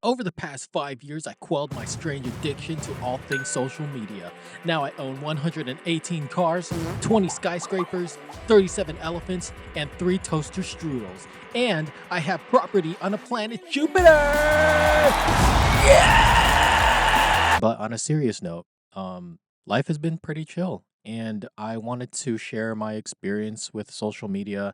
Over the past 5 years, I quelled my strange addiction to all things social media. Now I own 118 cars, 20 skyscrapers, 37 elephants, and 3 toaster strudels. And I have property on the planet Jupiter! Yeah! But on a serious note, life has been pretty chill, and I wanted to share my experience with social media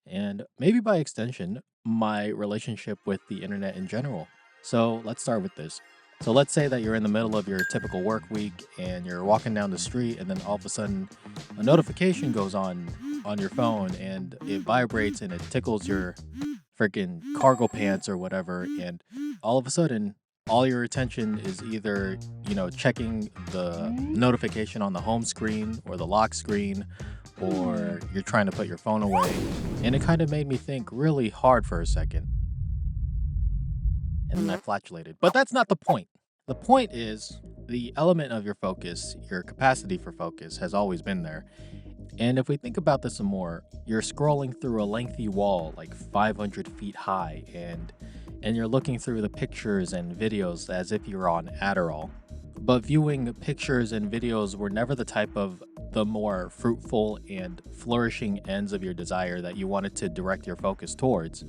and maybe by extension, my relationship with the internet in general. So let's start with this. So let's say that you're in the middle of your typical work week and you're walking down the street, and then all of a sudden a notification goes on your phone and it vibrates and it tickles your freaking cargo pants or whatever, and all of a sudden all your attention is either, checking the notification on the home screen or the lock screen, or you're trying to put your phone away. And it kind of made me think really hard for a second. And then I flatulated. But that's not the point. The point is the element of your focus, your capacity for focus, has always been there. And if we think about this some more, you're scrolling through a lengthy wall like 500 feet high, and you're looking through the pictures and videos as if you're on Adderall. But viewing pictures and videos were never the type of the more fruitful and flourishing ends of your desire that you wanted to direct your focus towards.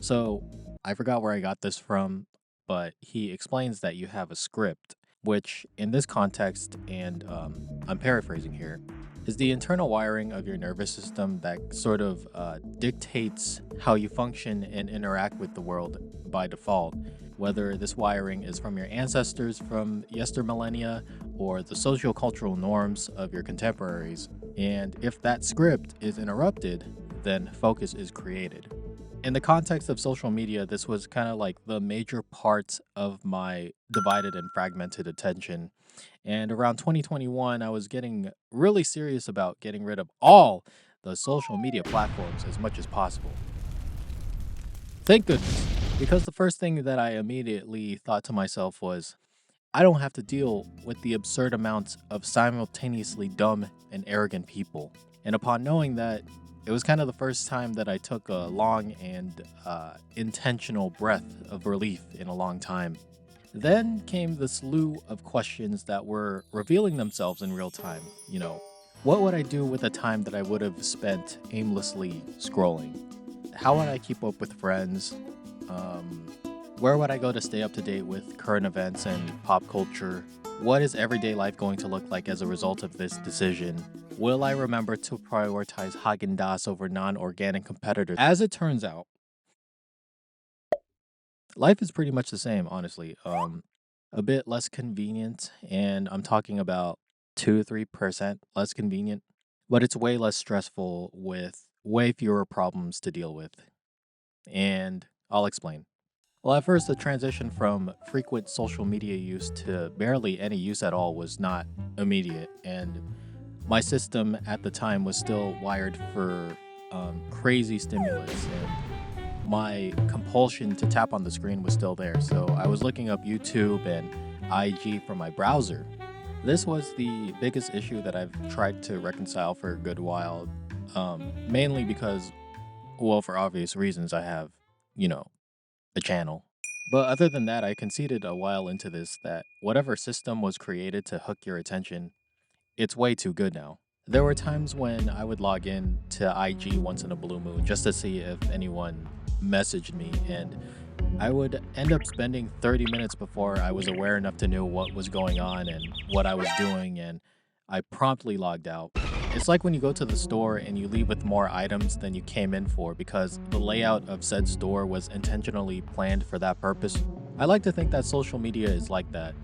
So I forgot where I got this from, but he explains that you have a script, which in this context, and I'm paraphrasing here, is the internal wiring of your nervous system that sort of dictates how you function and interact with the world by default, whether this wiring is from your ancestors from yester millennia or the sociocultural norms of your contemporaries. And if that script is interrupted, then focus is created. In the context of social media, this was kind of like the major part of my divided and fragmented attention. And around 2021, I was getting really serious about getting rid of all the social media platforms as much as possible. Thank goodness, because the first thing that I immediately thought to myself was, I don't have to deal with the absurd amounts of simultaneously dumb and arrogant people. And upon knowing that, it was kind of the first time that I took a long and intentional breath of relief in a long time. Then came the slew of questions that were revealing themselves in real time. What would I do with the time that I would have spent aimlessly scrolling? How would I keep up with friends? Where would I go to stay up to date with current events and pop culture? What is everyday life going to look like as a result of this decision? Will I remember to prioritize Haagen-Dazs over non-organic competitors? As it turns out, life is pretty much the same, honestly. A bit less convenient, and I'm talking about 2-3% less convenient, but it's way less stressful with way fewer problems to deal with. And I'll explain. Well, at first, the transition from frequent social media use to barely any use at all was not immediate, and my system at the time was still wired for crazy stimulus, and my compulsion to tap on the screen was still there. So I was looking up YouTube and IG from my browser. This was the biggest issue that I've tried to reconcile for a good while, mainly because, well, for obvious reasons, I have, a channel. But other than that, I conceded a while into this that whatever system was created to hook your attention, it's way too good now. There were times when I would log in to IG once in a blue moon just to see if anyone messaged me, and I would end up spending 30 minutes before I was aware enough to know what was going on and what I was doing, and I promptly logged out. It's like when you go to the store and you leave with more items than you came in for because the layout of said store was intentionally planned for that purpose. I like to think that social media is like that,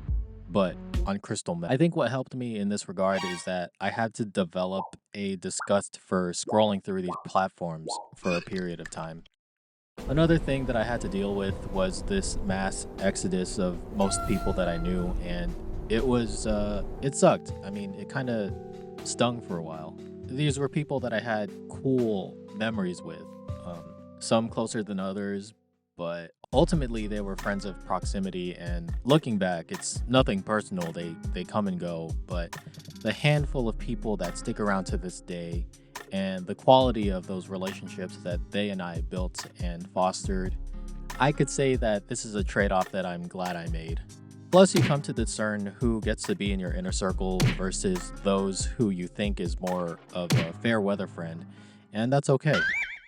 but on crystal meth. I think what helped me in this regard is that I had to develop a disgust for scrolling through these platforms for a period of time. Another thing that I had to deal with was this mass exodus of most people that I knew, and it sucked. I mean, it kind of stung for a while. These were people that I had cool memories with, some closer than others, but ultimately they were friends of proximity, and looking back, it's nothing personal. They come and go, but the handful of people that stick around to this day and the quality of those relationships that they and I built and fostered I could say that this is a trade-off that I'm glad I made. Plus, you come to discern who gets to be in your inner circle versus those who you think is more of a fair weather friend, and that's okay.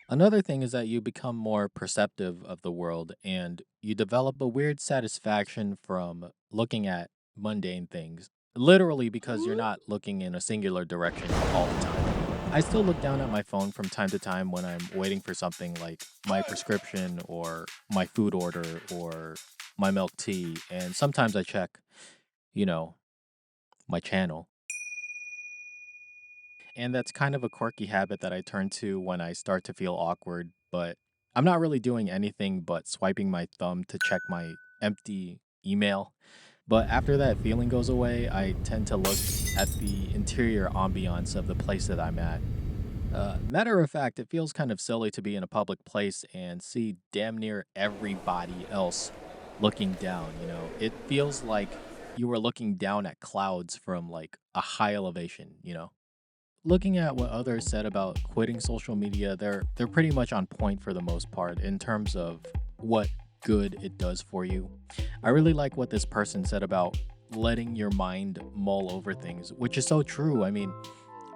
Another thing is that you become more perceptive of the world and you develop a weird satisfaction from looking at mundane things, literally because you're not looking in a singular direction all the time. I still look down at my phone from time to time when I'm waiting for something like my prescription or my food order or my milk tea, and sometimes I check, you know, my channel. And that's kind of a quirky habit that I turn to when I start to feel awkward, but I'm not really doing anything but swiping my thumb to check my empty email. But after that feeling goes away, I tend to look at the interior ambiance of the place that I'm at. Matter of fact, it feels kind of silly to be in a public place and see damn near everybody else looking down, you know? It feels like you were looking down at clouds from like a high elevation, you know? Looking at what others said about quitting social media, they're pretty much on point for the most part in terms of what good it does for you. I really like what this person said about letting your mind mull over things, which is so true. I mean,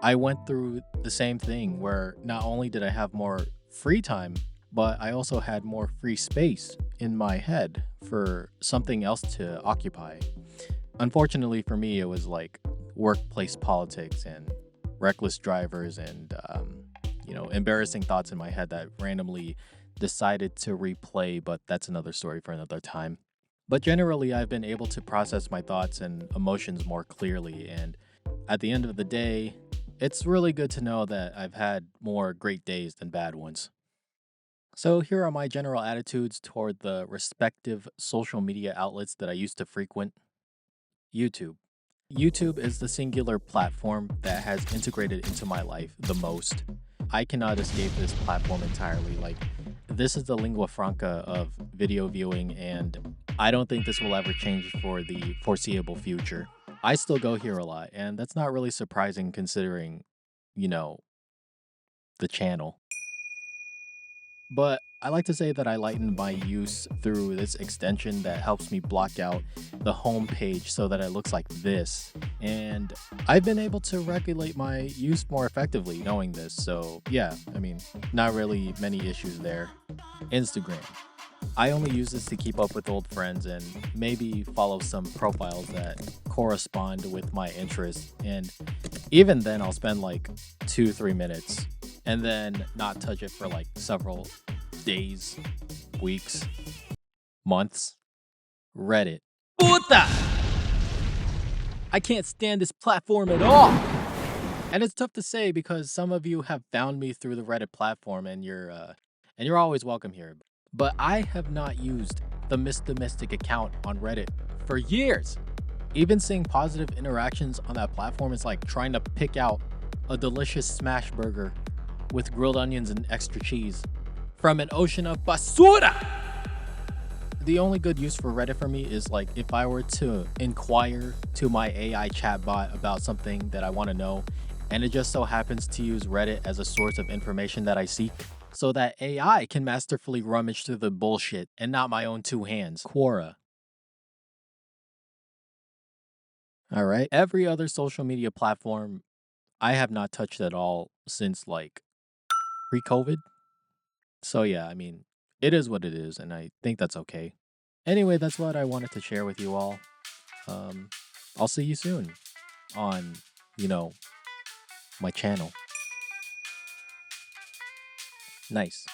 I went through the same thing where not only did I have more free time, but I also had more free space in my head for something else to occupy. Unfortunately for me, it was like workplace politics and reckless drivers and embarrassing thoughts in my head that randomly decided to replay, but that's another story for another time. But generally, I've been able to process my thoughts and emotions more clearly, and at the end of the day, it's really good to know that I've had more great days than bad ones. So, here are my general attitudes toward the respective social media outlets that I used to frequent. YouTube. YouTube is the singular platform that has integrated into my life the most. I cannot escape this platform entirely. Like, this is the lingua franca of video viewing, and I don't think this will ever change for the foreseeable future. I still go here a lot, and that's not really surprising considering, you know, the channel. But I like to say that I lighten my use through this extension that helps me block out the home page so that it looks like this. And I've been able to regulate my use more effectively knowing this. So, yeah, I mean, not really many issues there. Instagram. I only use this to keep up with old friends and maybe follow some profiles that correspond with my interests. And even then, I'll spend like 2, 3 minutes and then not touch it for like several days, weeks, months. Reddit. Puta! I can't stand this platform at all. And it's tough to say because some of you have found me through the Reddit platform and you're always welcome here. But I have not used the mystamystic account on Reddit for years. Even seeing positive interactions on that platform is like trying to pick out a delicious smash burger with grilled onions and extra cheese from an ocean of basura. The only good use for Reddit for me is like if I were to inquire to my AI chatbot about something that I want to know, and it just so happens to use Reddit as a source of information that I seek, so that AI can masterfully rummage through the bullshit and not my own two hands. Quora. All right. Every other social media platform I have not touched at all since like pre COVID. So yeah, I mean, it is what it is, and I think that's okay. Anyway, that's what I wanted to share with you all. Um, I'll see you soon on, you know, my channel. Nice.